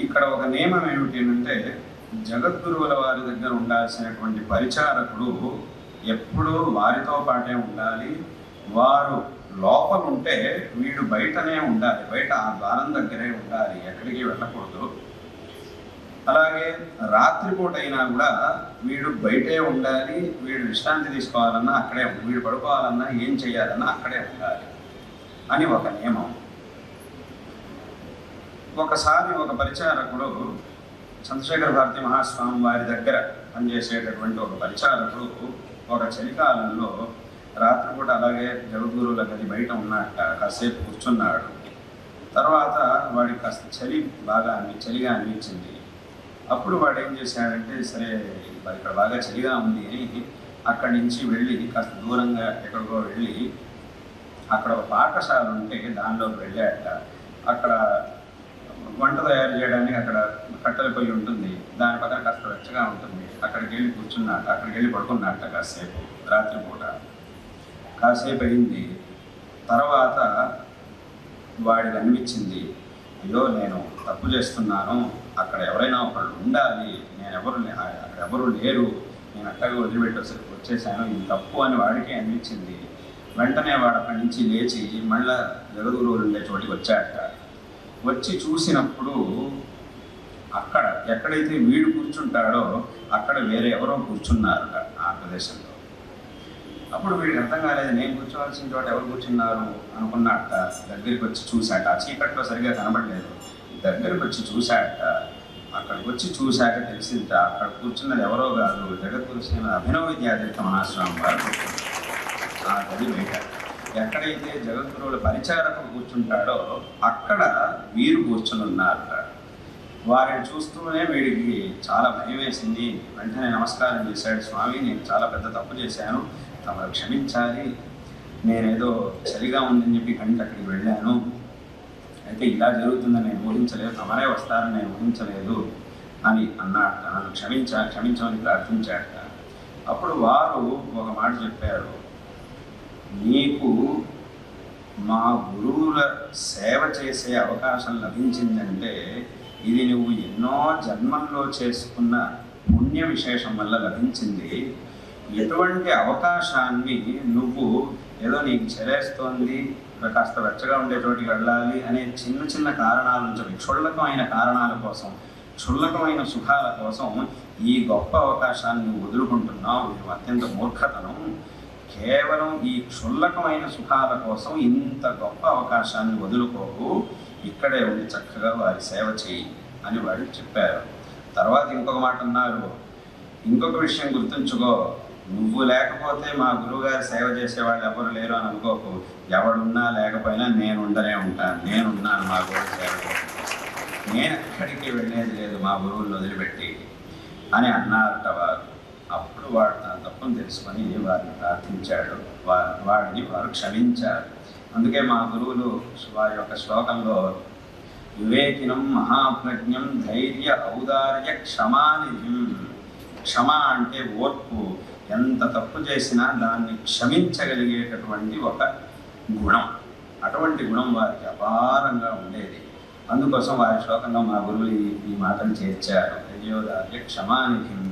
ఇక్కడ ఒక నియమం ఏమిటి అంటే, జగద్గురువుల వారి దగ్గర ఉండాల్సినటువంటి పరిచారకుడు ఎప్పుడూ వారితో పాటే ఉండాలి. వారు లోపల ఉంటే వీడు బయటనే ఉండాలి, బయట ఆ ద్వారం దగ్గరే ఉండాలి, ఎక్కడికి వెళ్ళకూడదు. అలాగే రాత్రిపూట అయినా కూడా వీడు బయటే ఉండాలి, వీడు విశ్రాంతి తీసుకోవాలన్నా అక్కడే, వీడు పడుకోవాలన్నా ఏం చేయాలన్నా అక్కడే ఉండాలి అని ఒక నియమం. ఒకసారి ఒక పరిచారకుడు, చంద్రశేఖర భారతి మహాస్వామి వారి దగ్గర పనిచేసేటటువంటి ఒక పరిచారకుడు ఒక చలికాలంలో రాత్రిపూట అలాగే జగద్గురువుల గది బయట ఉన్నట్ట కాసేపు కూర్చున్నాడు. తర్వాత వాడికి కాస్త చలిగా అనిపించింది. అప్పుడు వాడు ఏం చేశాడంటే, సరే ఇక్కడ బాగా చలిగా ఉంది అని అక్కడి నుంచి వెళ్ళి కాస్త దూరంగా ఎక్కడికో వెళ్ళి అక్కడ ఒక పాఠశాల ఉంటే దానిలోకి వెళ్ళాట. అక్కడ వంట తయారు చేయడానికి అక్కడ కట్టెల పొయ్యి ఉంటుంది, దాని పక్కన కాస్త వెచ్చగా ఉంటుంది. అక్కడికి వెళ్ళి పడుకున్నట్ట కాసేపు రాత్రిపూట. కాసేపు అయింది. తర్వాత వాడికి అనిపించింది, అయ్యో నేను తప్పు చేస్తున్నాను, అక్కడ ఎవరైనా ఒకళ్ళు ఉండాలి, అక్కడ ఎవరు లేరు, నేను అట్టగా వదిలిపెట్టి వచ్చేసాను, ఇది తప్పు అని వాడికి అనిపించింది. వెంటనే వాడు అక్కడి నుంచి లేచి మళ్ళా జగద్గురువులు ఉండే చోటికి వచ్చాట. వచ్చి చూసినప్పుడు అక్కడ ఎక్కడైతే వీడు కూర్చుంటాడో అక్కడ వేరే ఎవరో కూర్చున్నారు ఆ ప్రదేశంలో. అప్పుడు వీడికి అర్థం కాలేదు, నేను కూర్చోవలసిన చోట ఎవరు కూర్చున్నారు అనుకున్నట్ట. దగ్గరికి వచ్చి చూశాట, ఆ చీకట్లో సరిగా కనబడలేదు. దగ్గరికి వచ్చి చూశాట. అక్కడికి వచ్చి చూశాక తెలిసింట అక్కడ కూర్చున్నది ఎవరో కాదు, జగద్గురు శ్రీమద్ అభినవ విద్యాతీర్థ మహాస్వామి వారు కూర్చున్నారు ఆ గది బయట. ఎక్కడైతే జగద్గురువుల పరిచారకుడు కూర్చుంటాడో అక్కడ వీరు కూర్చుని ఉన్నారట. వారిని చూస్తూనే వీడికి చాలా భయం వేసింది. వెంటనే నమస్కారం చేశాడు, స్వామి నేను చాలా పెద్ద తప్పు చేశాను, తమరు క్షమించాలి, నేనేదో చలిగా ఉందని చెప్పి గంట అక్కడికి వెళ్ళాను, అయితే ఇలా జరుగుతుందని నేను ఊహించలేదు, తమరే వస్తారని నేను ఊహించలేదు అని అన్నాట. నన్ను క్షమించమని ప్రార్థించాట. అప్పుడు వారు ఒక మాట చెప్పారు, నీకు మా గురువుల సేవ చేసే అవకాశం లభించిందంటే ఇది నువ్వు ఎన్నో జన్మల్లో చేసుకున్న పుణ్య విశేషం వల్ల లభించింది. ఎటువంటి అవకాశాన్ని నువ్వు ఏదో నీకు చెలేస్తోంది, కాస్త వెచ్చగా ఉండే చోటికి వెళ్ళాలి అనే చిన్న చిన్న కారణాల నుంచి, క్షుల్లకమైన కారణాల కోసం, క్షుల్లకమైన సుఖాల కోసం ఈ గొప్ప అవకాశాన్ని నువ్వు వదులుకుంటున్నావు. నువ్వు అత్యంత మూర్ఖతనం. కేవలం ఈ క్షుల్లకమైన సుఖాల కోసం ఇంత గొప్ప అవకాశాన్ని వదులుకోకు, ఇక్కడే ఉండి చక్కగా వారి సేవ చేయి అని వాడికి చెప్పారు. తర్వాత ఇంకొక మాట అన్నారు, ఇంకొక విషయం గుర్తుంచుకో, నువ్వు లేకపోతే మా గురువుగారి సేవ చేసేవాళ్ళు ఎవరు లేరు అని అనుకోకు, ఎవడున్నా లేకపోయినా నేను ఉండనే ఉంటాను, నేనున్నాను మా గురువు సేవ చేస్తాను, నేను ఎక్కడికి వెళ్ళేది లేదు మా గురువులను వదిలిపెట్టి అని అన్నారట వారు. అప్పుడు వాడు తన తప్పును తెలుసుకొని వారిని ప్రార్థించాడు, వాడిని వారు క్షమించారు. అందుకే మా గురువులు వారి యొక్క శ్లోకంలో వివేకినం మహాప్రజ్ఞం ధైర్య ఔదార్య క్షమానిధిం, క్షమ అంటే ఓర్పు, ఎంత తప్పు చేసినా దాన్ని క్షమించగలిగేటటువంటి ఒక గుణం, అటువంటి గుణం వారికి అపారంగా ఉండేది. అందుకోసం వారి శ్లోకంలో మా గురువులు ఈ మాటలు చేర్చారు, ధైర్యోదార్య క్షమానిధిం